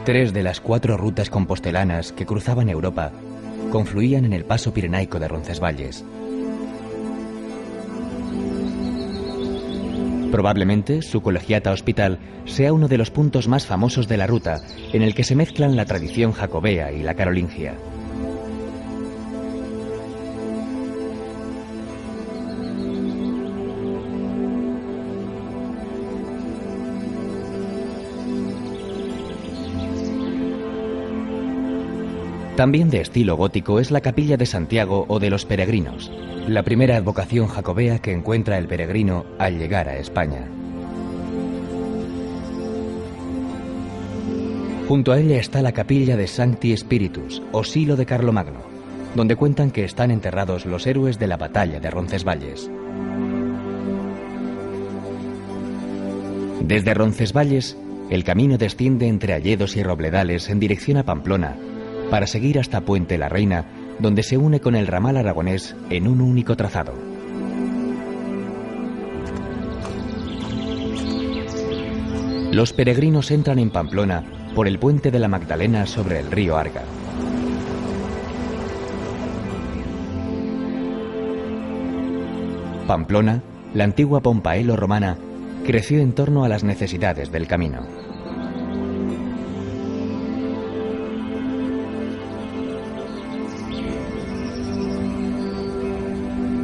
3 de las 4 rutas compostelanas que cruzaban Europa confluían en el paso pirenaico de Roncesvalles. Probablemente su Colegiata Hospital sea uno de los puntos más famosos de la ruta, en el que se mezclan la tradición jacobea y la carolingia. También de estilo gótico es la Capilla de Santiago o de los Peregrinos, la primera advocación jacobea que encuentra el peregrino al llegar a España. Junto a ella está la Capilla de Sancti Spiritus o Silo de Carlomagno, donde cuentan que están enterrados los héroes de la batalla de Roncesvalles. Desde Roncesvalles, el camino desciende entre alledos y robledales en dirección a Pamplona, para seguir hasta Puente la Reina, donde se une con el ramal aragonés en un único trazado. Los peregrinos entran en Pamplona por el puente de la Magdalena sobre el río Arga. Pamplona, la antigua Pompaelo romana, creció en torno a las necesidades del camino.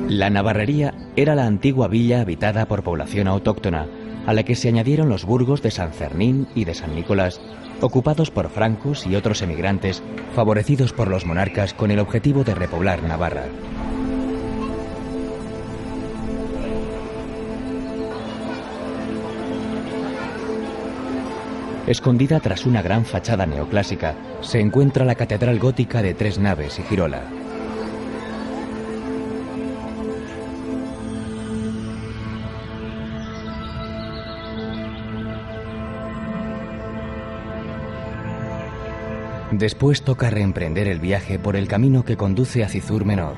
La Navarrería era la antigua villa habitada por población autóctona, a la que se añadieron los burgos de San Fernín y de San Nicolás, ocupados por francos y otros emigrantes, favorecidos por los monarcas con el objetivo de repoblar Navarra. Escondida tras una gran fachada neoclásica, se encuentra la catedral gótica de 3 naves y girola. Después toca reemprender el viaje por el camino que conduce a Cizur Menor,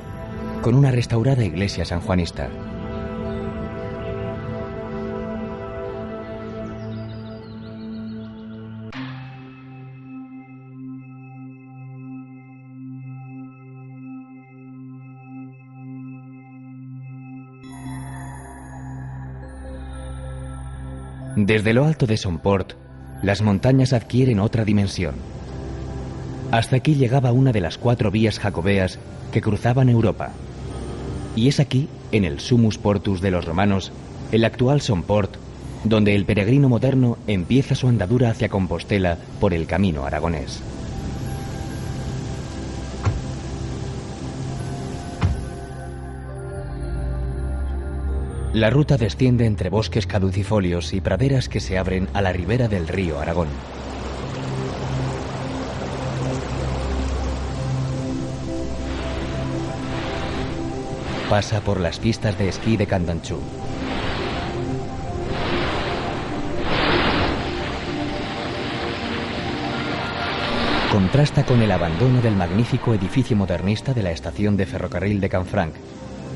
con una restaurada iglesia sanjuanista. Desde lo alto de Somport, las montañas adquieren otra dimensión. Hasta aquí llegaba una de las 4 vías jacobeas que cruzaban Europa. Y es aquí, en el Summus Portus de los romanos, el actual Somport, donde el peregrino moderno empieza su andadura hacia Compostela por el camino aragonés. La ruta desciende entre bosques caducifolios y praderas que se abren a la ribera del río Aragón. Pasa por las pistas de esquí de Candanchú. Contrasta con el abandono del magnífico edificio modernista de la estación de ferrocarril de Canfranc,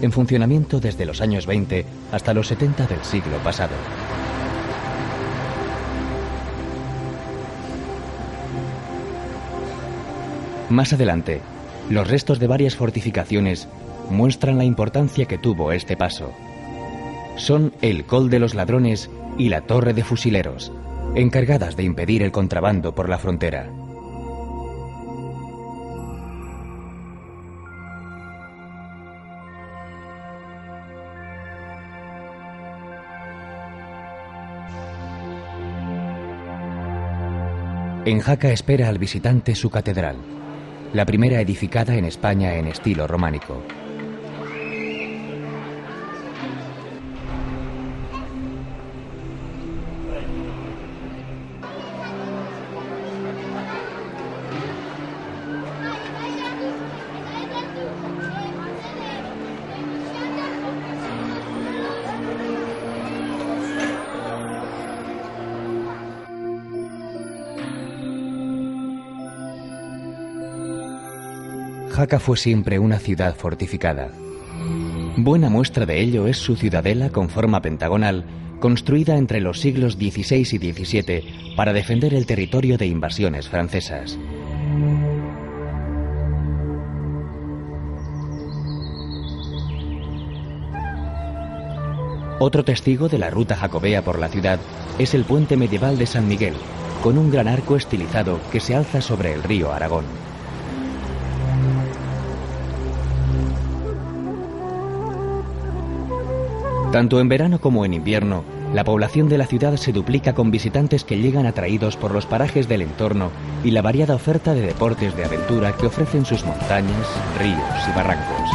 en funcionamiento desde los años 20 hasta los 70 del siglo pasado. Más adelante, los restos de varias fortificaciones muestran la importancia que tuvo este paso. Son el Col de los Ladrones y la Torre de Fusileros, encargadas de impedir el contrabando por la frontera. En Jaca espera al visitante su catedral, la primera edificada en España en estilo románico. Jaca fue siempre una ciudad fortificada. Buena muestra de ello es su ciudadela con forma pentagonal, construida entre los siglos XVI y XVII para defender el territorio de invasiones francesas. Otro testigo de la ruta jacobea por la ciudad es el puente medieval de San Miguel, con un gran arco estilizado que se alza sobre el río Aragón. Tanto en verano como en invierno, la población de la ciudad se duplica con visitantes que llegan atraídos por los parajes del entorno y la variada oferta de deportes de aventura que ofrecen sus montañas, ríos y barrancos.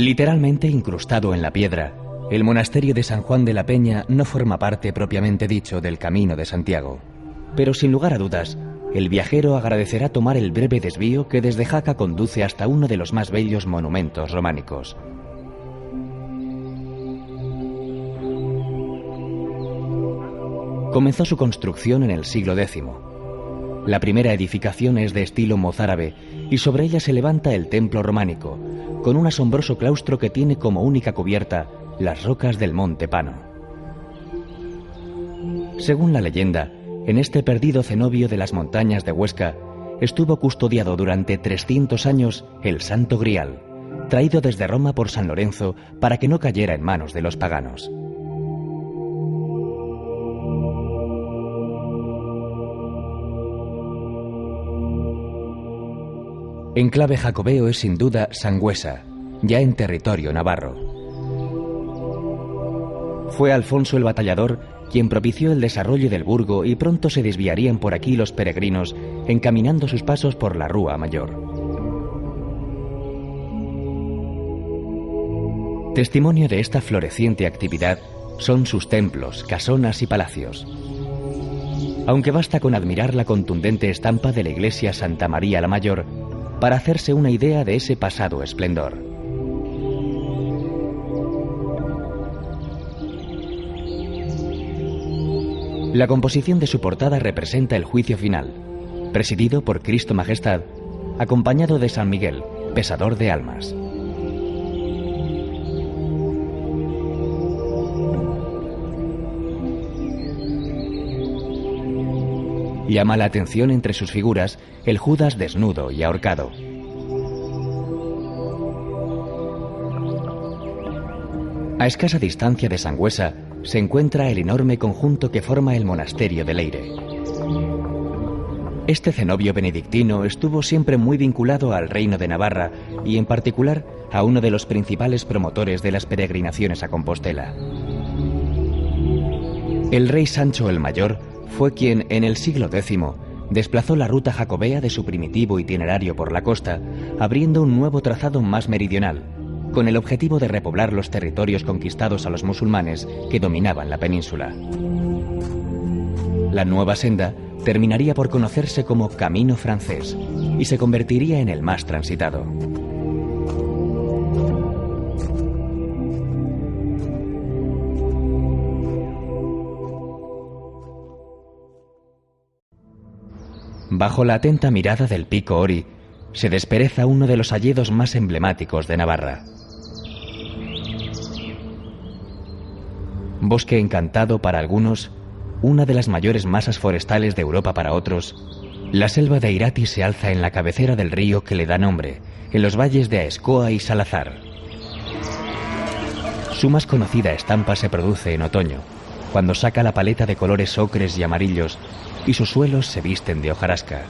Literalmente incrustado en la piedra, el monasterio de San Juan de la Peña no forma parte propiamente dicho del Camino de Santiago. Pero sin lugar a dudas, el viajero agradecerá tomar el breve desvío que desde Jaca conduce hasta uno de los más bellos monumentos románicos. Comenzó su construcción en el siglo X. La primera edificación es de estilo mozárabe y sobre ella se levanta el templo románico, con un asombroso claustro que tiene como única cubierta las rocas del Monte Pano. Según la leyenda, en este perdido cenobio de las montañas de Huesca estuvo custodiado durante 300 años el Santo Grial, traído desde Roma por San Lorenzo para que no cayera en manos de los paganos. Enclave jacobeo es sin duda Sangüesa, ya en territorio navarro. Fue Alfonso el Batallador quien propició el desarrollo del burgo y pronto se desviarían por aquí los peregrinos encaminando sus pasos por la Rúa Mayor. Testimonio de esta floreciente actividad son sus templos, casonas y palacios. Aunque basta con admirar la contundente estampa de la iglesia Santa María la Mayor para hacerse una idea de ese pasado esplendor. La composición de su portada representa el juicio final, presidido por Cristo Majestad, acompañado de San Miguel, pesador de almas. Llama la atención entre sus figuras el Judas desnudo y ahorcado. A escasa distancia de Sangüesa se encuentra el enorme conjunto que forma el monasterio de Leire. Este cenobio benedictino estuvo siempre muy vinculado al reino de Navarra y en particular a uno de los principales promotores de las peregrinaciones a Compostela. El rey Sancho el Mayor fue quien, en el siglo X, desplazó la ruta jacobea de su primitivo itinerario por la costa, abriendo un nuevo trazado más meridional, con el objetivo de repoblar los territorios conquistados a los musulmanes que dominaban la península. La nueva senda terminaría por conocerse como Camino Francés y se convertiría en el más transitado. Bajo la atenta mirada del Pico Ori, se despereza uno de los hayedos más emblemáticos de Navarra. Bosque encantado para algunos, una de las mayores masas forestales de Europa para otros, la selva de Irati se alza en la cabecera del río que le da nombre, en los valles de Aezkoa y Salazar. Su más conocida estampa se produce en otoño, cuando saca la paleta de colores ocres y amarillos, y sus suelos se visten de hojarasca.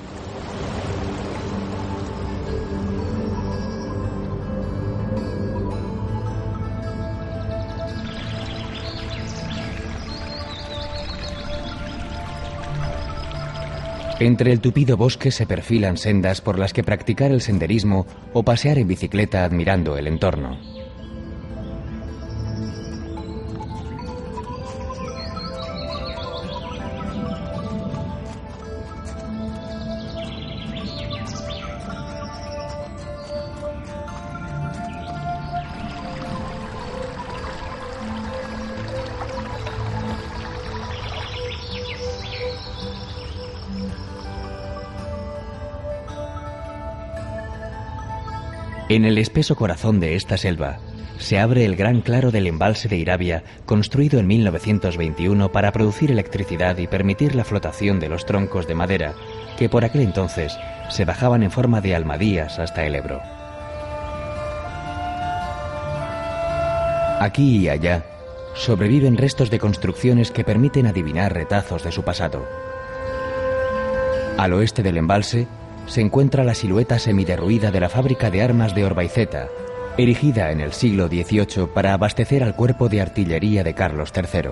Entre el tupido bosque se perfilan sendas por las que practicar el senderismo o pasear en bicicleta admirando el entorno. En el espeso corazón de esta selva se abre el gran claro del embalse de Irabia, construido en 1921 para producir electricidad y permitir la flotación de los troncos de madera que por aquel entonces se bajaban en forma de almadías hasta el Ebro. Aquí y allá sobreviven restos de construcciones que permiten adivinar retazos de su pasado. Al oeste del embalse se encuentra la silueta semiderruida de la fábrica de armas de Orbaiceta, erigida en el siglo XVIII para abastecer al cuerpo de artillería de Carlos III.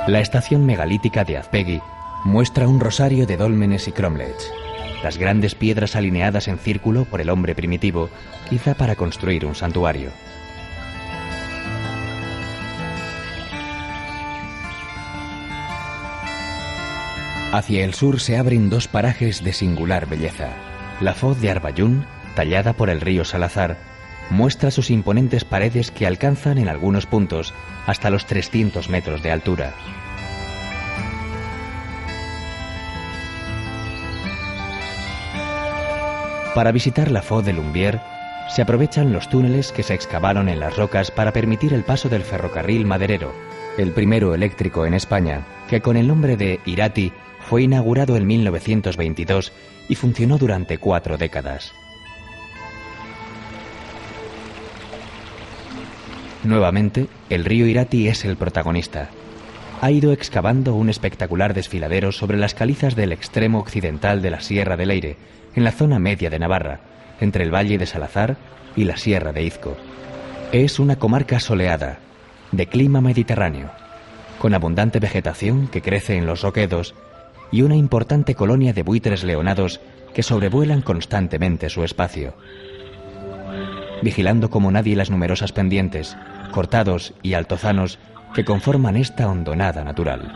La estación megalítica de Azpegui muestra un rosario de dólmenes y cromlechs, las grandes piedras alineadas en círculo por el hombre primitivo, quizá para construir un santuario. Hacia el sur se abren dos parajes de singular belleza. La foz de Arbayún, tallada por el río Salazar, muestra sus imponentes paredes que alcanzan en algunos puntos hasta los 300 metros de altura. Para visitar la foz de Lumbier, se aprovechan los túneles que se excavaron en las rocas para permitir el paso del ferrocarril maderero, el primero eléctrico en España, que con el nombre de Irati fue inaugurado en 1922 y funcionó durante 4 décadas. Nuevamente, el río Irati es el protagonista. Ha ido excavando un espectacular desfiladero sobre las calizas del extremo occidental de la Sierra del Eire, en la zona media de Navarra, entre el valle de Salazar y la Sierra de Izco. Es una comarca soleada, de clima mediterráneo, con abundante vegetación que crece en los roquedos y una importante colonia de buitres leonados que sobrevuelan constantemente su espacio, vigilando como nadie las numerosas pendientes, cortados y altozanos que conforman esta hondonada natural.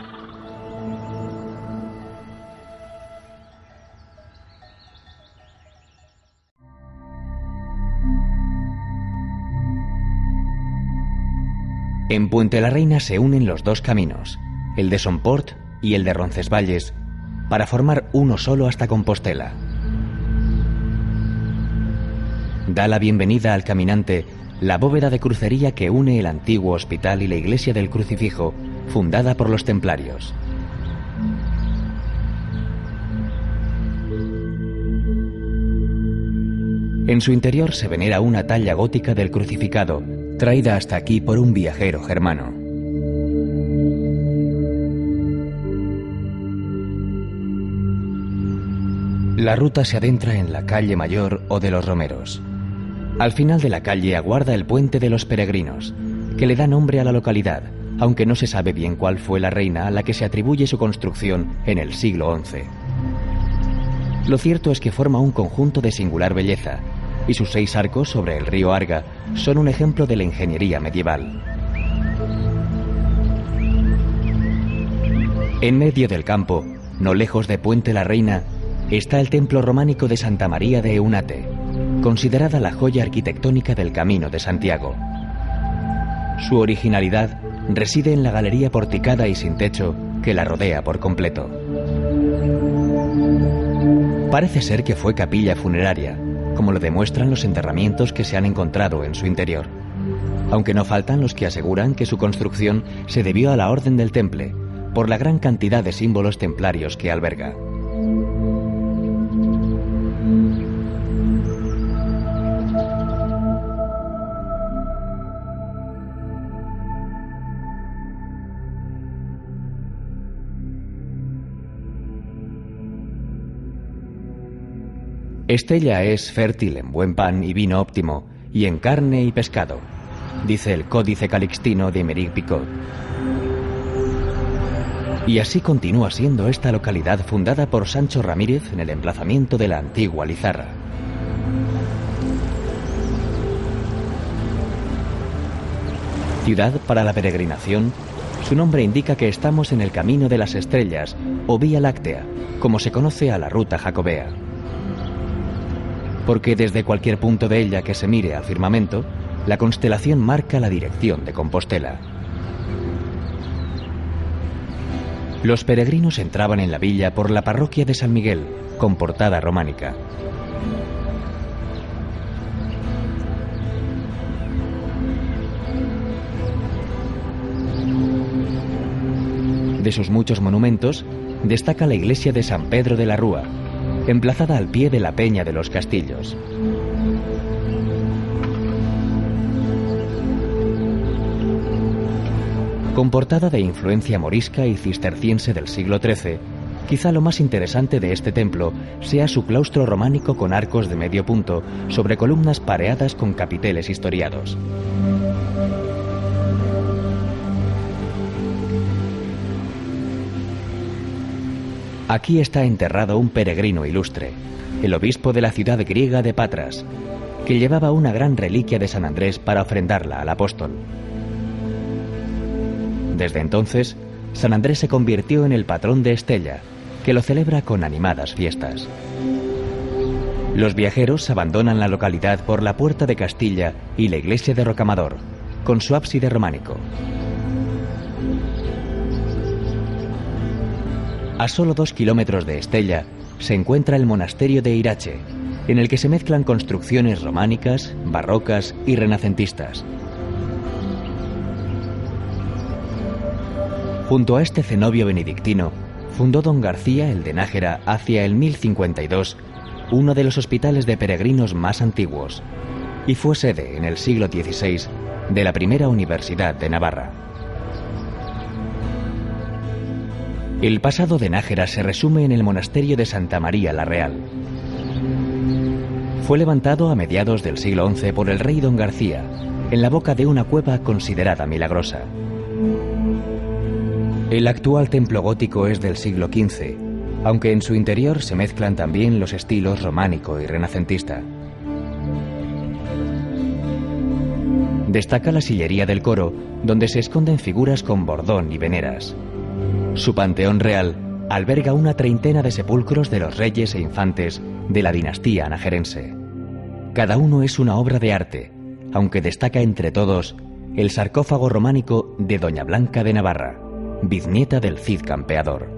En Puente la Reina se unen los dos caminos, el de Somport y el de Roncesvalles, para formar uno solo hasta Compostela. Da la bienvenida al caminante la bóveda de crucería que une el antiguo hospital y la iglesia del Crucifijo, fundada por los templarios. En su interior se venera una talla gótica del crucificado, traída hasta aquí por un viajero germano. La ruta se adentra en la calle Mayor o de los Romeros. Al final de la calle aguarda el puente de los peregrinos, que le da nombre a la localidad, aunque no se sabe bien cuál fue la reina a la que se atribuye su construcción en el siglo XI. Lo cierto es que forma un conjunto de singular belleza, y sus 6 arcos sobre el río Arga son un ejemplo de la ingeniería medieval. En medio del campo, no lejos de Puente la Reina, está el templo románico de Santa María de Eunate, considerada la joya arquitectónica del Camino de Santiago. Su originalidad reside en la galería porticada y sin techo que la rodea por completo. Parece ser que fue capilla funeraria, como lo demuestran los enterramientos que se han encontrado en su interior, aunque no faltan los que aseguran que su construcción se debió a la Orden del Temple, por la gran cantidad de símbolos templarios que alberga. Estella es fértil en buen pan y vino óptimo, y en carne y pescado, dice el Códice Calixtino de Aymeric Picot. Y así continúa siendo esta localidad fundada por Sancho Ramírez en el emplazamiento de la antigua Lizarra. Ciudad para la peregrinación, su nombre indica que estamos en el camino de las estrellas, o Vía Láctea, como se conoce a la ruta jacobea. Porque desde cualquier punto de ella que se mire al firmamento, la constelación marca la dirección de Compostela. Los peregrinos entraban en la villa por la parroquia de San Miguel, con portada románica. De sus muchos monumentos, destaca la iglesia de San Pedro de la Rúa, emplazada al pie de la Peña de los Castillos. Con portada de influencia morisca y cisterciense del siglo XIII, quizá lo más interesante de este templo sea su claustro románico con arcos de medio punto sobre columnas pareadas con capiteles historiados. Aquí está enterrado un peregrino ilustre, el obispo de la ciudad griega de Patras, que llevaba una gran reliquia de San Andrés para ofrendarla al apóstol. Desde entonces, San Andrés se convirtió en el patrón de Estella, que lo celebra con animadas fiestas. Los viajeros abandonan la localidad por la Puerta de Castilla y la iglesia de Rocamador, con su ábside románico. A solo 2 kilómetros de Estella se encuentra el monasterio de Irache, en el que se mezclan construcciones románicas, barrocas y renacentistas. Junto a este cenobio benedictino, fundó don García el de Nájera hacia el 1052 uno de los hospitales de peregrinos más antiguos, y fue sede en el siglo XVI de la primera Universidad de Navarra. El pasado de Nájera se resume en el monasterio de Santa María la Real. Fue levantado a mediados del siglo XI por el rey don García, en la boca de una cueva considerada milagrosa. El actual templo gótico es del siglo XV, aunque en su interior se mezclan también los estilos románico y renacentista. Destaca la sillería del coro, donde se esconden figuras con bordón y veneras. Su panteón real alberga una treintena de sepulcros de los reyes e infantes de la dinastía najerense. Cada uno es una obra de arte, aunque destaca entre todos el sarcófago románico de Doña Blanca de Navarra, biznieta del Cid Campeador.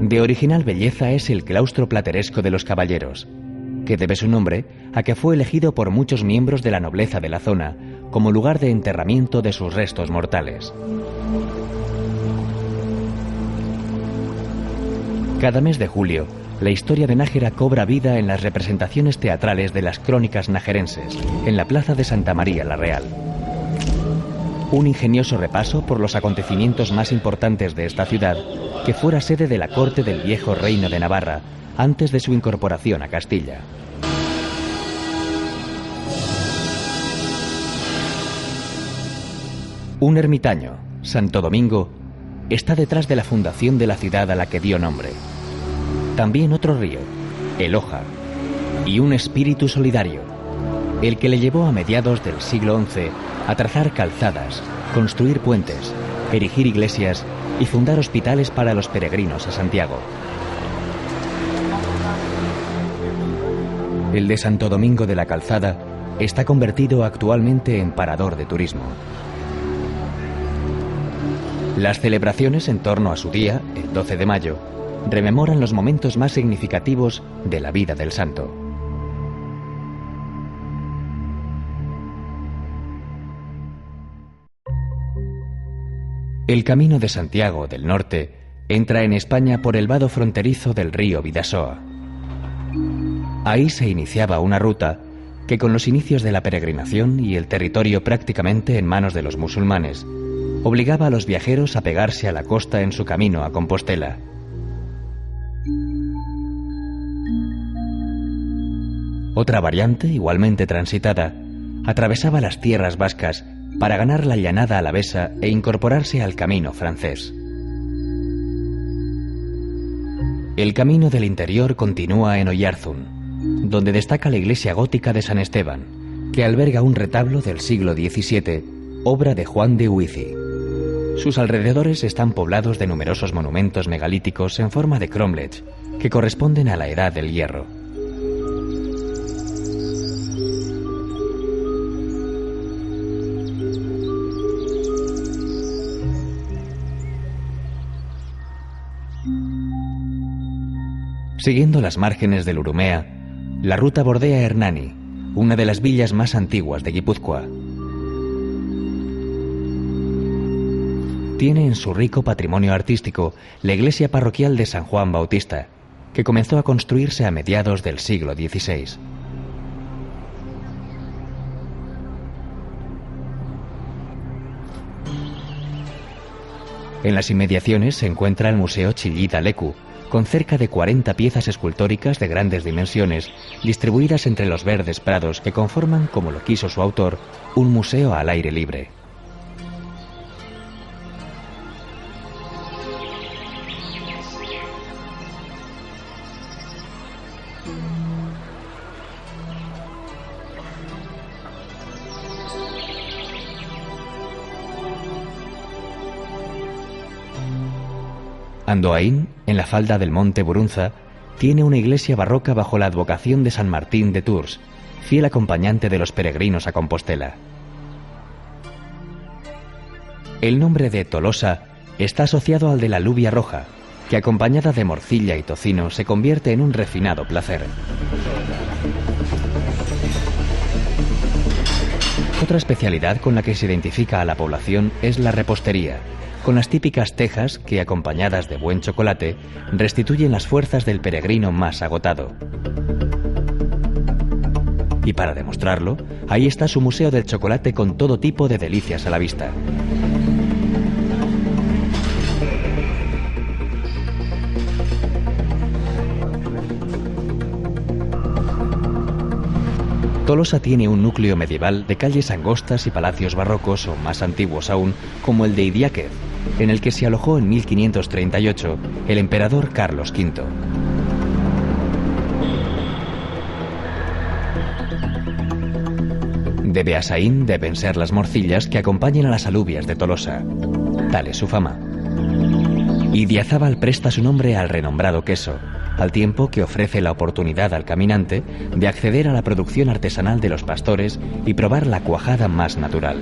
De original belleza es el claustro plateresco de los caballeros, que debe su nombre a que fue elegido por muchos miembros de la nobleza de la zona como lugar de enterramiento de sus restos mortales. Cada mes de julio, la historia de Nájera cobra vida en las representaciones teatrales de las crónicas najerenses, en la plaza de Santa María la Real. Un ingenioso repaso por los acontecimientos más importantes de esta ciudad, que fuera sede de la corte del viejo reino de Navarra, antes de su incorporación a Castilla. Un ermitaño, Santo Domingo, está detrás de la fundación de la ciudad a la que dio nombre. También otro río, el Oja, y un espíritu solidario, el que le llevó a mediados del siglo XI a trazar calzadas, construir puentes, erigir iglesias y fundar hospitales para los peregrinos a Santiago. El de Santo Domingo de la Calzada está convertido actualmente en parador de turismo. Las celebraciones en torno a su día, el 12 de mayo, rememoran los momentos más significativos de la vida del santo. El Camino de Santiago del Norte entra en España por el vado fronterizo del río Bidasoa. Ahí se iniciaba una ruta que, con los inicios de la peregrinación y el territorio prácticamente en manos de los musulmanes, obligaba a los viajeros a pegarse a la costa en su camino a Compostela. Otra variante, igualmente transitada, atravesaba las tierras vascas para ganar la llanada alavesa e incorporarse al camino francés. El camino del interior continúa en Oyarzun, donde destaca la iglesia gótica de San Esteban, que alberga un retablo del siglo XVII, obra de Juan de Huici. Sus alrededores están poblados de numerosos monumentos megalíticos en forma de cromlech, que corresponden a la Edad del Hierro. Siguiendo las márgenes del Urumea, la ruta bordea Hernani, una de las villas más antiguas de Guipúzcoa. Tiene en su rico patrimonio artístico la iglesia parroquial de San Juan Bautista, que comenzó a construirse a mediados del siglo XVI. En las inmediaciones se encuentra el Museo Chillida Leku, con cerca de 40 piezas escultóricas de grandes dimensiones, distribuidas entre los verdes prados que conforman, como lo quiso su autor, un museo al aire libre. Andoain, en la falda del monte Burunza, tiene una iglesia barroca bajo la advocación de San Martín de Tours, fiel acompañante de los peregrinos a Compostela. El nombre de Tolosa está asociado al de la alubia roja, que acompañada de morcilla y tocino se convierte en un refinado placer. Otra especialidad con la que se identifica a la población es la repostería, con las típicas tejas que, acompañadas de buen chocolate, restituyen las fuerzas del peregrino más agotado. Y para demostrarlo, ahí está su museo del chocolate con todo tipo de delicias a la vista. Tolosa tiene un núcleo medieval de calles angostas y palacios barrocos o más antiguos aún, como el de Idiáquez, en el que se alojó en 1538 el emperador Carlos V. De Beasaín deben ser las morcillas que acompañan a las alubias de Tolosa. Tal es su fama. Idiazábal presta su nombre al renombrado queso, al tiempo que ofrece la oportunidad al caminante de acceder a la producción artesanal de los pastores y probar la cuajada más natural.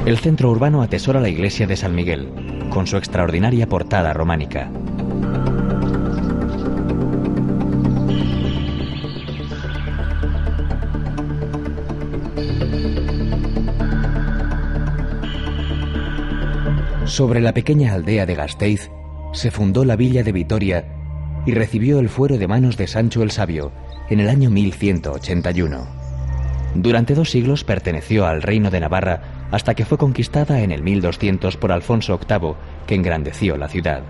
El centro urbano atesora la iglesia de San Miguel, con su extraordinaria portada románica. Sobre la pequeña aldea de Gasteiz se fundó la villa de Vitoria y recibió el fuero de manos de Sancho el Sabio en el año 1181. Durante 2 siglos perteneció al reino de Navarra hasta que fue conquistada en el 1200 por Alfonso VIII, que engrandeció la ciudad.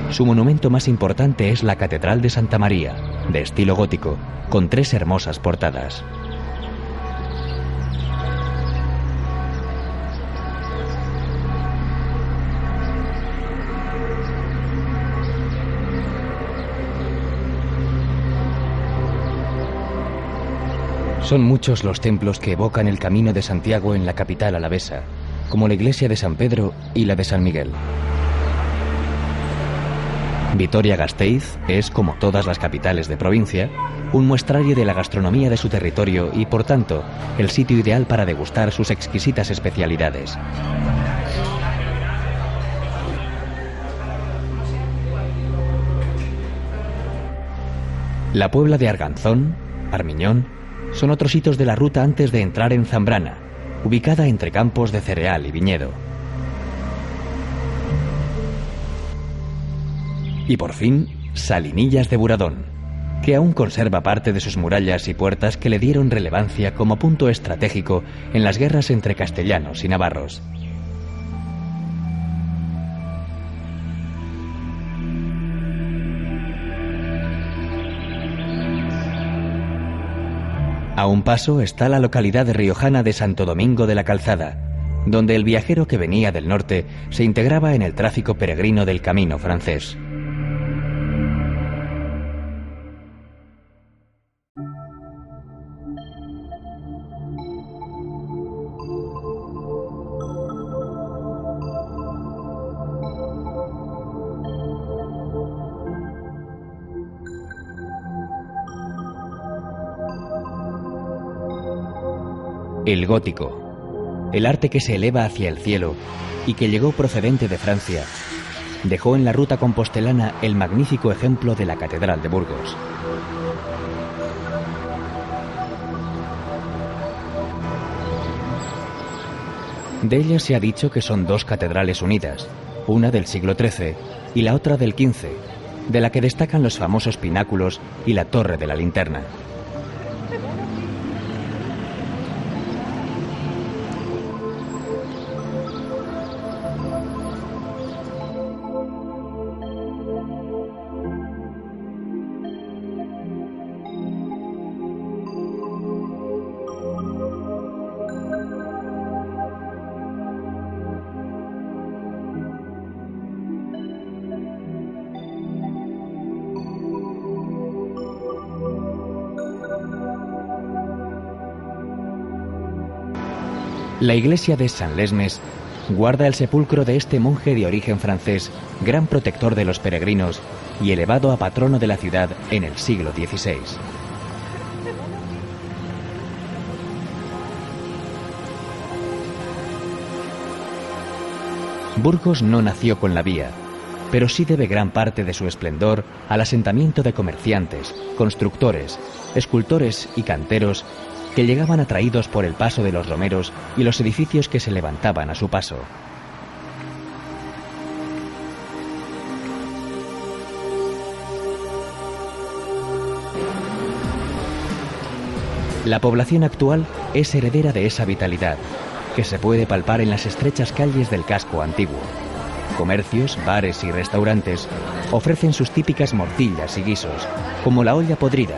Su monumento más importante es la Catedral de Santa María, de estilo gótico, con 3 hermosas portadas. Son muchos los templos que evocan el camino de Santiago en la capital alavesa, como la iglesia de San Pedro y la de San Miguel. Vitoria-Gasteiz es, como todas las capitales de provincia, un muestrario de la gastronomía de su territorio y, por tanto, el sitio ideal para degustar sus exquisitas especialidades. La Puebla de Arganzón, Armiñón, son otros hitos de la ruta antes de entrar en Zambrana, ubicada entre campos de cereal y viñedo. Y por fin, Salinillas de Buradón, que aún conserva parte de sus murallas y puertas que le dieron relevancia como punto estratégico en las guerras entre castellanos y navarros. A un paso está la localidad riojana de Santo Domingo de la Calzada, donde el viajero que venía del norte se integraba en el tráfico peregrino del camino francés. El gótico, el arte que se eleva hacia el cielo y que llegó procedente de Francia, dejó en la ruta compostelana el magnífico ejemplo de la Catedral de Burgos. De ella se ha dicho que son dos catedrales unidas, una del siglo XIII y la otra del XV, de la que destacan los famosos pináculos y la torre de la linterna. La iglesia de San Lesmes guarda el sepulcro de este monje de origen francés, gran protector de los peregrinos y elevado a patrono de la ciudad en el siglo XVI. Burgos no nació con la vía, pero sí debe gran parte de su esplendor al asentamiento de comerciantes, constructores, escultores y canteros que llegaban atraídos por el paso de los romeros y los edificios que se levantaban a su paso. La población actual es heredera de esa vitalidad, que se puede palpar en las estrechas calles del casco antiguo. Comercios, bares y restaurantes ofrecen sus típicas morcillas y guisos, como la olla podrida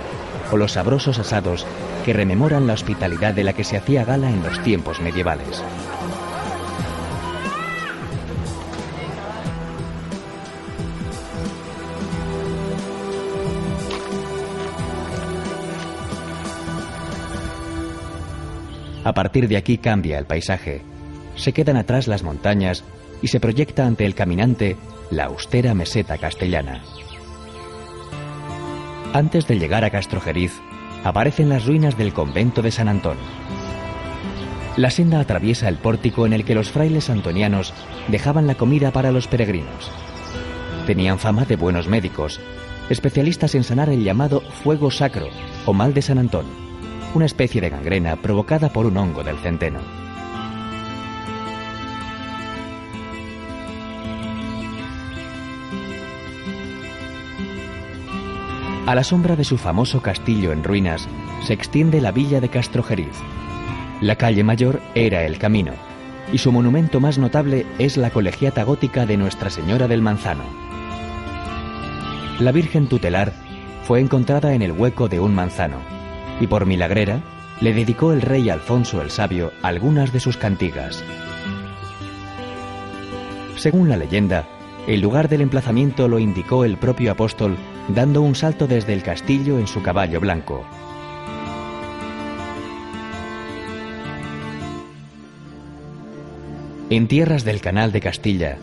o los sabrosos asados que rememoran la hospitalidad de la que se hacía gala en los tiempos medievales. A partir de aquí cambia el paisaje. Se quedan atrás las montañas y se proyecta ante el caminante la austera meseta castellana. Antes de llegar a Castrojeriz, aparecen las ruinas del convento de San Antón. La senda atraviesa el pórtico en el que los frailes antonianos dejaban la comida para los peregrinos. Tenían fama de buenos médicos, especialistas en sanar el llamado fuego sacro o mal de San Antón, una especie de gangrena provocada por un hongo del centeno. A la sombra de su famoso castillo en ruinas se extiende la villa de Castrojeriz. La calle mayor era el camino, y su monumento más notable es la colegiata gótica de Nuestra Señora del Manzano. La Virgen tutelar fue encontrada en el hueco de un manzano, y por milagrera le dedicó el rey Alfonso el Sabio algunas de sus cantigas. Según la leyenda, el lugar del emplazamiento lo indicó el propio apóstol dando un salto desde el castillo en su caballo blanco. En tierras del Canal de Castilla,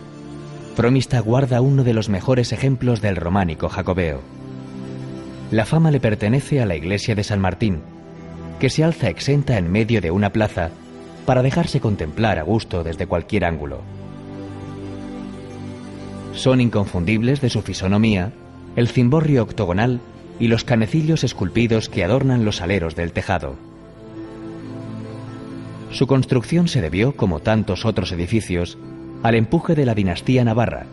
Fromista guarda uno de los mejores ejemplos del románico jacobeo. La fama le pertenece a la iglesia de San Martín, que se alza exenta en medio de una plaza para dejarse contemplar a gusto desde cualquier ángulo. Son inconfundibles de su fisonomía el cimborrio octogonal y los canecillos esculpidos que adornan los aleros del tejado. Su construcción se debió, como tantos otros edificios, al empuje de la dinastía navarra,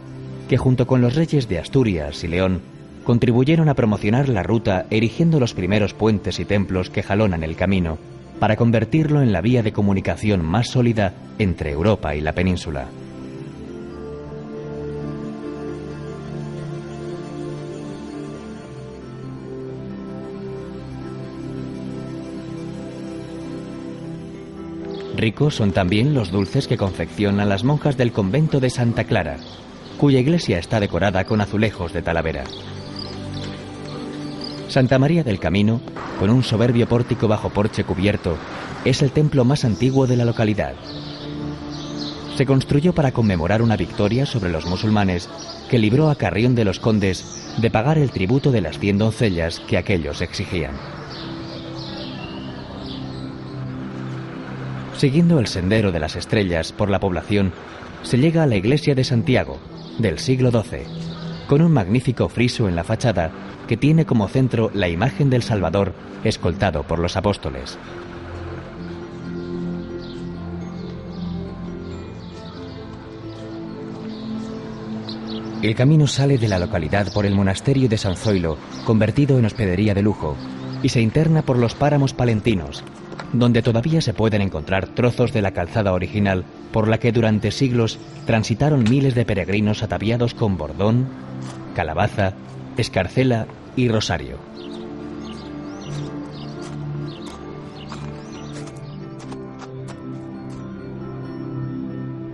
que junto con los reyes de Asturias y León contribuyeron a promocionar la ruta erigiendo los primeros puentes y templos que jalonan el camino para convertirlo en la vía de comunicación más sólida entre Europa y la península. Ricos son también los dulces que confeccionan las monjas del convento de Santa Clara, cuya iglesia está decorada con azulejos de Talavera. Santa María del Camino, con un soberbio pórtico bajo porche cubierto, es el templo más antiguo de la localidad. Se construyó para conmemorar una victoria sobre los musulmanes que libró a Carrión de los Condes de pagar el tributo de las 100 doncellas que aquellos exigían. Siguiendo el sendero de las estrellas por la población, se llega a la iglesia de Santiago, del siglo XII, con un magnífico friso en la fachada que tiene como centro la imagen del Salvador escoltado por los apóstoles. El camino sale de la localidad por el monasterio de San Zoilo, convertido en hospedería de lujo, y se interna por los páramos palentinos, donde todavía se pueden encontrar trozos de la calzada original por la que durante siglos transitaron miles de peregrinos ataviados con bordón, calabaza, escarcela y rosario.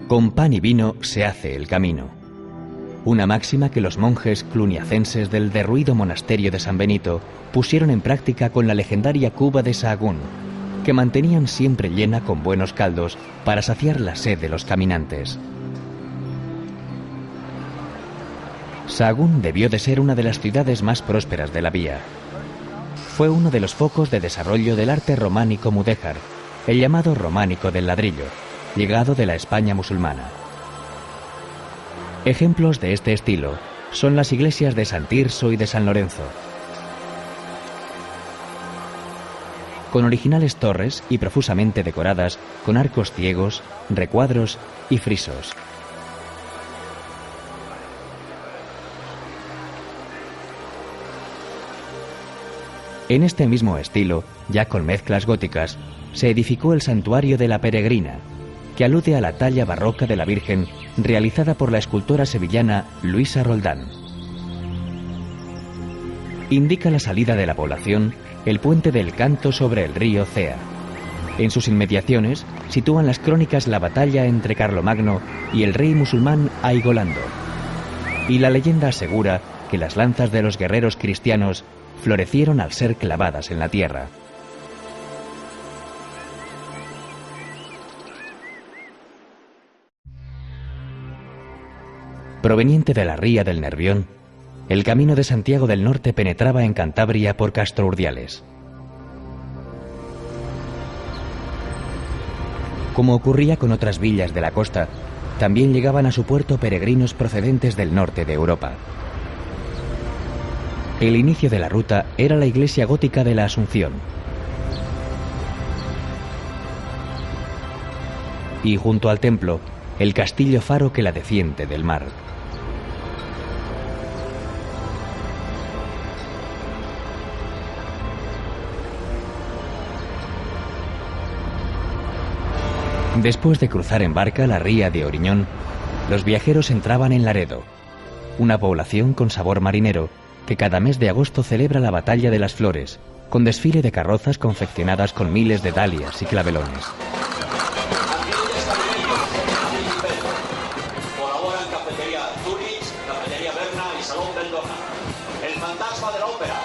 Con pan y vino se hace el camino. Una máxima que los monjes cluniacenses del derruido monasterio de San Benito pusieron en práctica con la legendaria cuba de Sahagún, que mantenían siempre llena con buenos caldos para saciar la sed de los caminantes. Sahagún debió de ser una de las ciudades más prósperas de la vía. Fue uno de los focos de desarrollo del arte románico mudéjar, el llamado románico del ladrillo, llegado de la España musulmana. Ejemplos de este estilo son las iglesias de San Tirso y de San Lorenzo, con originales torres y profusamente decoradas con arcos ciegos, recuadros y frisos. En este mismo estilo, ya con mezclas góticas, se edificó el santuario de la Peregrina, que alude a la talla barroca de la Virgen realizada por la escultora sevillana Luisa Roldán. Indica la salida de la población el puente del Canto sobre el río Cea. En sus inmediaciones sitúan las crónicas la batalla entre Carlomagno y el rey musulmán Aigolando. Y la leyenda asegura que las lanzas de los guerreros cristianos florecieron al ser clavadas en la tierra. Proveniente de la ría del Nervión, el camino de Santiago del Norte penetraba en Cantabria por Castrourdiales. Como ocurría con otras villas de la costa, también llegaban a su puerto peregrinos procedentes del norte de Europa. El inicio de la ruta era la iglesia gótica de la Asunción. Y junto al templo, el castillo faro que la defiende del mar. Después de cruzar en barca la ría de Oriñón, los viajeros entraban en Laredo, una población con sabor marinero que cada mes de agosto celebra la Batalla de las Flores, con desfile de carrozas confeccionadas con miles de dalias y clavelones. Colaboran Cafetería Zurich, Cafetería Berna y Salón del Dona. El fantasma de la ópera.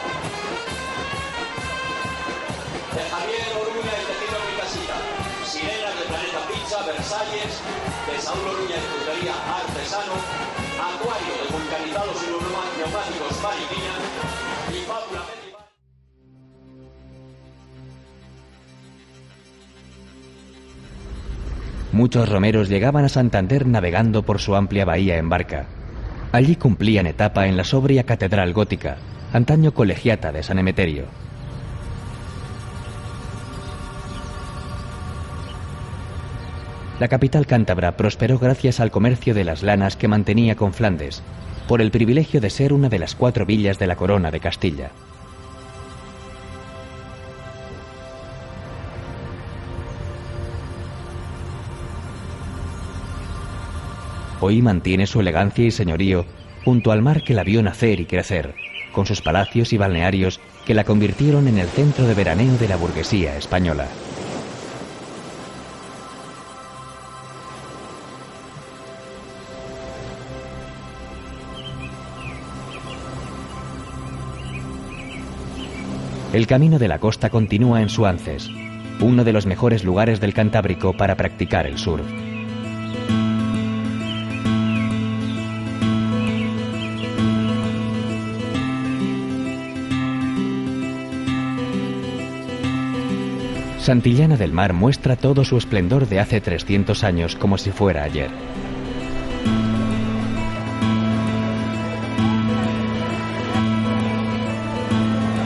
De Javier Oruña y Tejido Mi Casita. Sirenas de Planeta Pizza, Versalles, de Saúl Oruña y Frutería Artesano, Acuario de vulcanizados y neumáticos Mariquina y Fábula Medieval. Muchos romeros llegaban a Santander navegando por su amplia bahía en barca. Allí cumplían etapa en la sobria catedral gótica, antaño colegiata de San Emeterio. La capital cántabra prosperó gracias al comercio de las lanas que mantenía con Flandes, por el privilegio de ser una de las 4 villas de la Corona de Castilla. Hoy mantiene su elegancia y señorío junto al mar que la vio nacer y crecer, con sus palacios y balnearios que la convirtieron en el centro de veraneo de la burguesía española. El camino de la costa continúa en Suances, uno de los mejores lugares del Cantábrico para practicar el surf. Santillana del Mar muestra todo su esplendor de hace 300 años como si fuera ayer.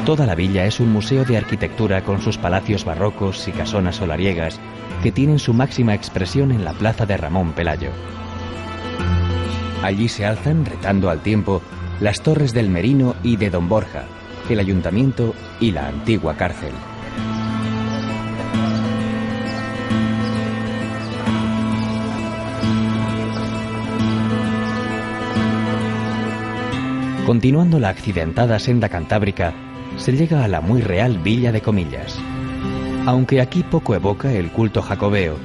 Toda la villa es un museo de arquitectura con sus palacios barrocos y casonas solariegas que tienen su máxima expresión en la plaza de Ramón Pelayo. Allí se alzan, retando al tiempo, las torres del Merino y de Don Borja, el ayuntamiento y la antigua cárcel. Continuando la accidentada senda cantábrica, se llega a la muy real Villa de Comillas. Aunque aquí poco evoca el culto jacobeo,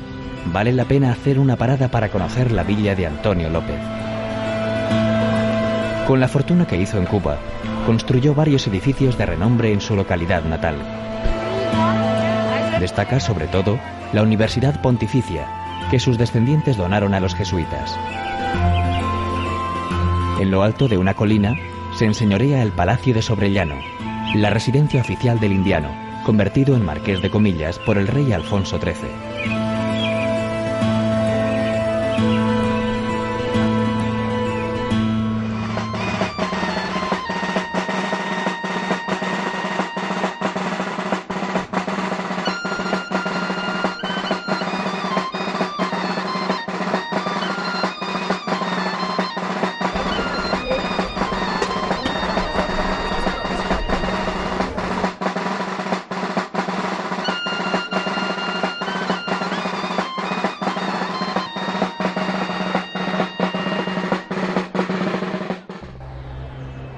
vale la pena hacer una parada para conocer la villa de Antonio López. Con la fortuna que hizo en Cuba, construyó varios edificios de renombre en su localidad natal. Destaca sobre todo la Universidad Pontificia, que sus descendientes donaron a los jesuitas. En lo alto de una colina se enseñorea el Palacio de Sobrellano, la residencia oficial del indiano, convertido en Marqués de Comillas por el rey Alfonso XIII.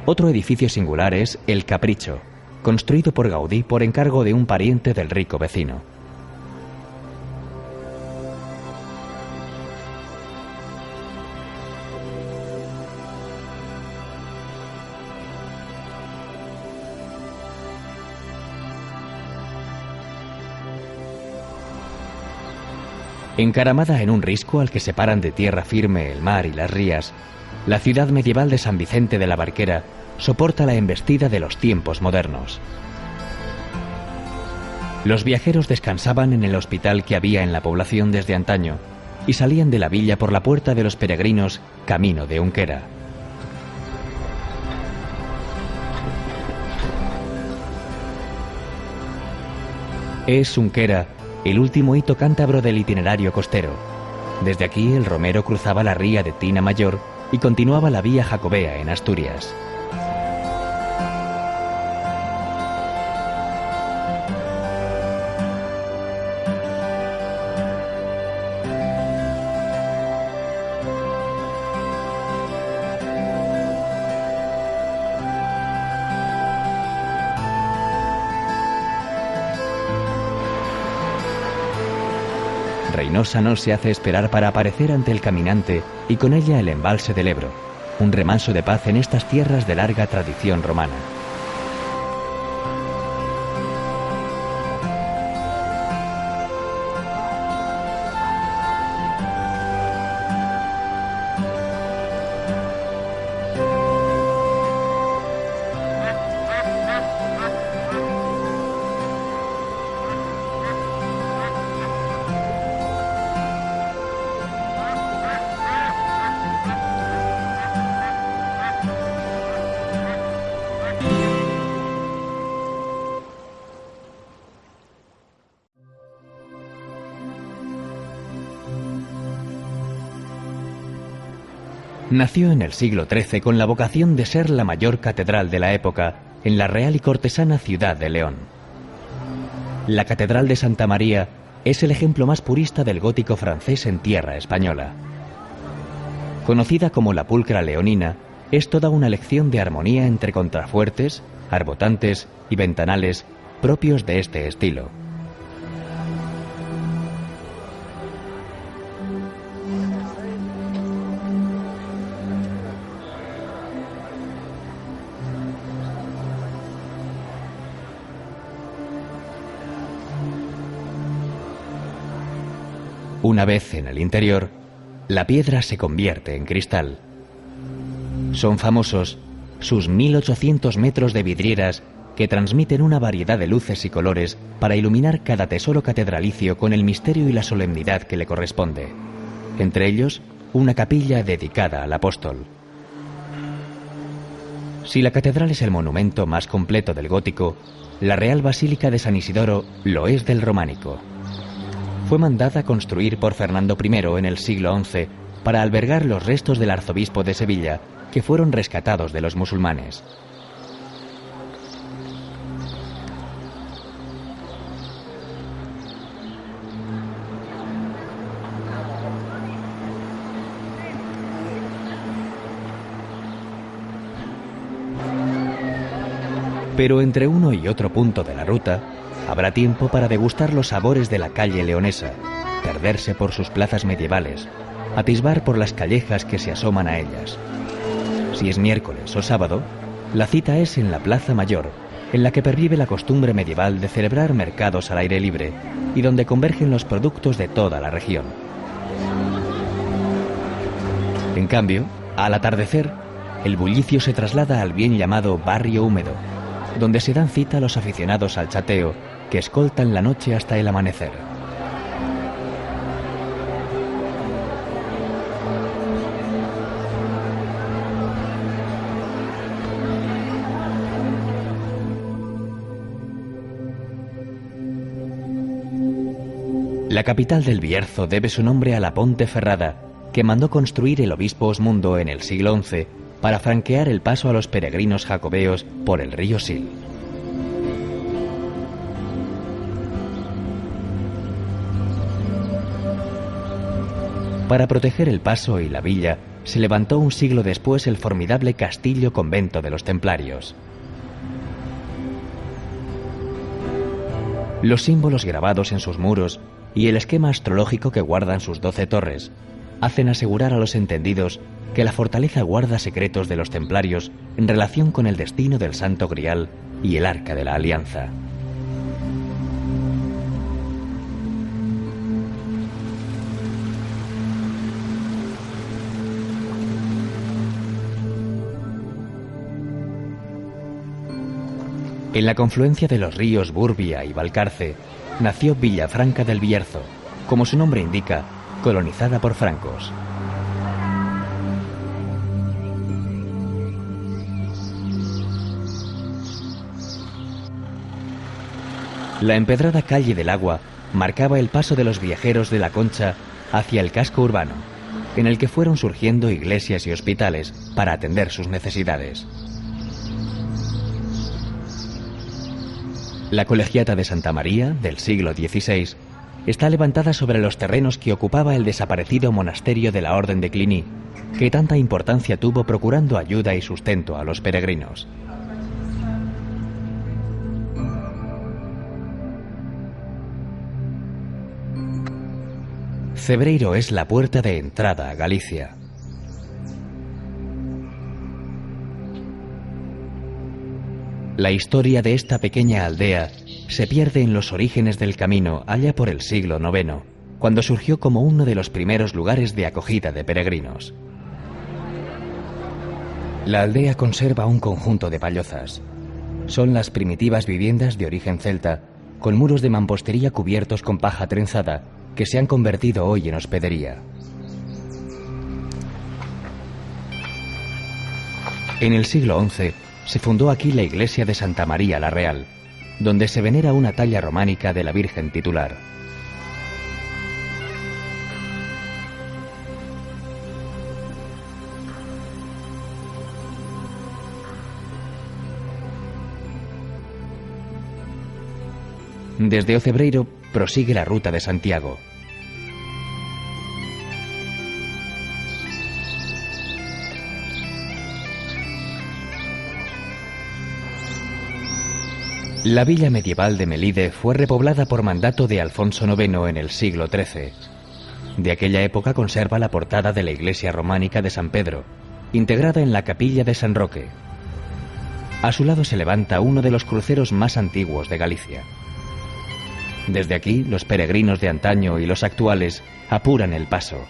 Otro edificio singular es El Capricho, construido por Gaudí por encargo de un pariente del rico vecino. Encaramada en un risco al que separan de tierra firme el mar y las rías, la ciudad medieval de San Vicente de la Barquera soporta la embestida de los tiempos modernos. Los viajeros descansaban en el hospital que había en la población desde antaño y salían de la villa por la puerta de los peregrinos, camino de Unquera. Es Unquera el último hito cántabro del itinerario costero. Desde aquí el romero cruzaba la ría de Tina Mayor y continuaba la vía jacobea en Asturias. Reynosa no se hace esperar para aparecer ante el caminante y con ella el embalse del Ebro, un remanso de paz en estas tierras de larga tradición romana. Nació en el siglo XIII con la vocación de ser la mayor catedral de la época en la real y cortesana ciudad de León. La Catedral de Santa María es el ejemplo más purista del gótico francés en tierra española. Conocida como la Pulcra Leonina, es toda una lección de armonía entre contrafuertes, arbotantes y ventanales propios de este estilo. Una vez en el interior, la piedra se convierte en cristal. Son famosos sus 1800 metros de vidrieras que transmiten una variedad de luces y colores para iluminar cada tesoro catedralicio con el misterio y la solemnidad que le corresponde. Entre ellos, una capilla dedicada al apóstol. Si la catedral es el monumento más completo del gótico, la Real Basílica de San Isidoro lo es del románico. Fue mandada a construir por Fernando I en el siglo XI para albergar los restos del arzobispo de Sevilla, que fueron rescatados de los musulmanes. Pero entre uno y otro punto de la ruta, habrá tiempo para degustar los sabores de la calle leonesa, perderse por sus plazas medievales, atisbar por las callejas que se asoman a ellas. Si es miércoles o sábado, la cita es en la Plaza Mayor, en la que pervive la costumbre medieval de celebrar mercados al aire libre y donde convergen los productos de toda la región. En cambio, al atardecer, el bullicio se traslada al bien llamado barrio húmedo, donde se dan cita los aficionados al chateo que escoltan la noche hasta el amanecer. La capital del Bierzo debe su nombre a la Ponteferrada, que mandó construir el obispo Osmundo en el siglo XI para franquear el paso a los peregrinos jacobeos por el río Sil. Para proteger el paso y la villa, se levantó un siglo después el formidable castillo convento de los templarios. Los símbolos grabados en sus muros y el esquema astrológico que guardan sus 12 torres hacen asegurar a los entendidos que la fortaleza guarda secretos de los templarios en relación con el destino del Santo Grial y el Arca de la Alianza. En la confluencia de los ríos Burbia y Valcarce nació Villafranca del Bierzo, como su nombre indica, colonizada por francos. La empedrada calle del Agua marcaba el paso de los viajeros de la Concha hacia el casco urbano, en el que fueron surgiendo iglesias y hospitales para atender sus necesidades. La Colegiata de Santa María, del siglo XVI, está levantada sobre los terrenos que ocupaba el desaparecido monasterio de la Orden de Cluny, que tanta importancia tuvo procurando ayuda y sustento a los peregrinos. Cebreiro es la puerta de entrada a Galicia. La historia de esta pequeña aldea se pierde en los orígenes del camino allá por el siglo IX, cuando surgió como uno de los primeros lugares de acogida de peregrinos. La aldea conserva un conjunto de pallozas. Son las primitivas viviendas de origen celta, con muros de mampostería cubiertos con paja trenzada, que se han convertido hoy en hospedería. En el siglo XI se fundó aquí la iglesia de Santa María la Real, donde se venera una talla románica de la Virgen titular. Desde Ocebreiro prosigue la ruta de Santiago. La villa medieval de Melide fue repoblada por mandato de Alfonso IX en el siglo XIII. De aquella época conserva la portada de la iglesia románica de San Pedro, integrada en la capilla de San Roque. A su lado se levanta uno de los cruceros más antiguos de Galicia. Desde aquí, los peregrinos de antaño y los actuales apuran el paso.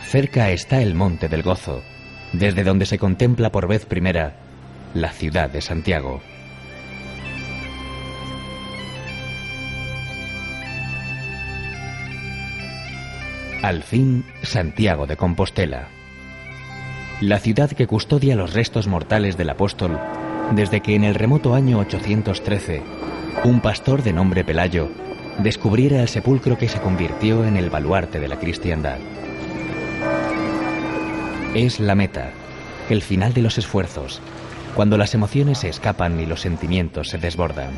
Cerca está el Monte del Gozo, desde donde se contempla por vez primera la ciudad de Santiago. Al fin, Santiago de Compostela. La ciudad que custodia los restos mortales del apóstol desde que en el remoto año 813, un pastor de nombre Pelayo descubriera el sepulcro que se convirtió en el baluarte de la cristiandad. Es la meta, el final de los esfuerzos, cuando las emociones se escapan y los sentimientos se desbordan.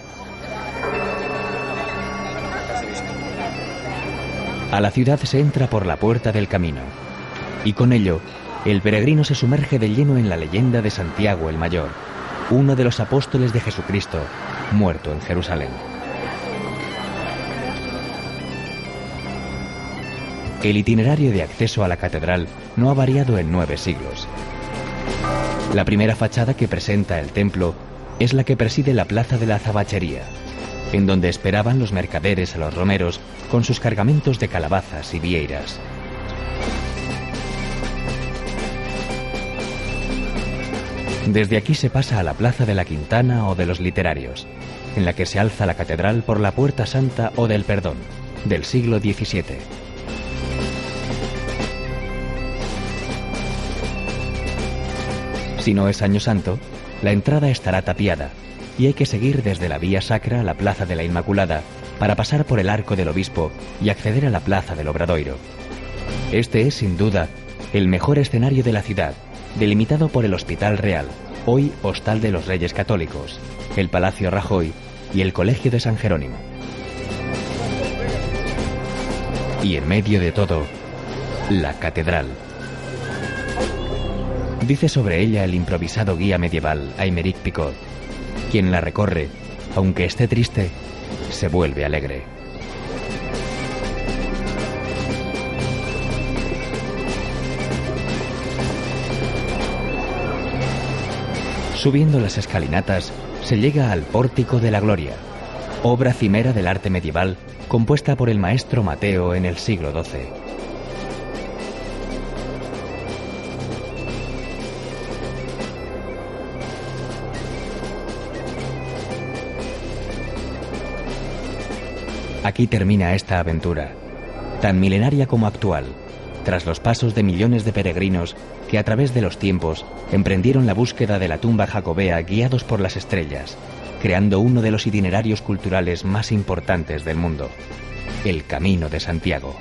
A la ciudad se entra por la puerta del camino, y con ello, el peregrino se sumerge de lleno en la leyenda de Santiago el Mayor, uno de los apóstoles de Jesucristo, muerto en Jerusalén. El itinerario de acceso a la catedral no ha variado en 9 siglos. La primera fachada que presenta el templo es la que preside la plaza de la Azabachería, en donde esperaban los mercaderes a los romeros con sus cargamentos de calabazas y vieiras. Desde aquí se pasa a la plaza de la Quintana o de los Literarios, en la que se alza la catedral por la Puerta Santa o del Perdón, del siglo XVII. Si no es Año Santo, la entrada estará tapiada, y hay que seguir desde la Vía Sacra a la Plaza de la Inmaculada para pasar por el Arco del Obispo y acceder a la Plaza del Obradoiro. Este es, sin duda, el mejor escenario de la ciudad, delimitado por el Hospital Real, hoy Hostal de los Reyes Católicos, el Palacio Rajoy y el Colegio de San Jerónimo. Y en medio de todo, la catedral. Dice sobre ella el improvisado guía medieval Aymeric Picot: quien la recorre, aunque esté triste, se vuelve alegre. Subiendo las escalinatas, se llega al Pórtico de la Gloria, obra cimera del arte medieval compuesta por el maestro Mateo en el siglo XII. Aquí termina esta aventura, tan milenaria como actual, tras los pasos de millones de peregrinos que a través de los tiempos emprendieron la búsqueda de la tumba jacobea guiados por las estrellas, creando uno de los itinerarios culturales más importantes del mundo, el Camino de Santiago.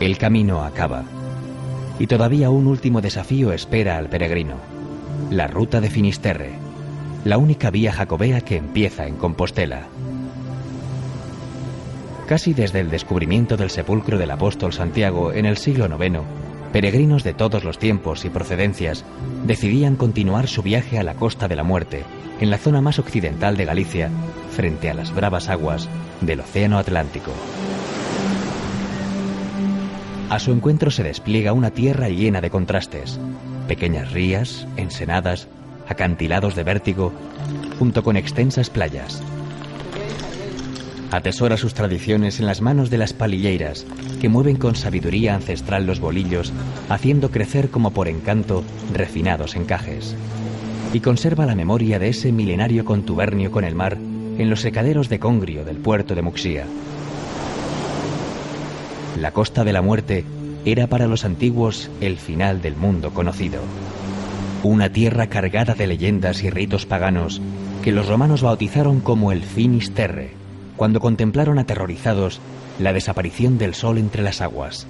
El camino acaba, y todavía un último desafío espera al peregrino: la ruta de Finisterre, la única vía jacobea que empieza en Compostela. Casi desde el descubrimiento del sepulcro del apóstol Santiago en el siglo IX, peregrinos de todos los tiempos y procedencias decidían continuar su viaje a la Costa de la Muerte, en la zona más occidental de Galicia, frente a las bravas aguas del Océano Atlántico. A su encuentro se despliega una tierra llena de contrastes: pequeñas rías, ensenadas, acantilados de vértigo, junto con extensas playas. Atesora sus tradiciones en las manos de las palilleiras, que mueven con sabiduría ancestral los bolillos, haciendo crecer como por encanto refinados encajes. Y conserva la memoria de ese milenario contubernio con el mar en los secaderos de Congrio del puerto de Muxía. La Costa de la Muerte era para los antiguos el final del mundo conocido. Una tierra cargada de leyendas y ritos paganos que los romanos bautizaron como el Finisterre, cuando contemplaron aterrorizados la desaparición del sol entre las aguas.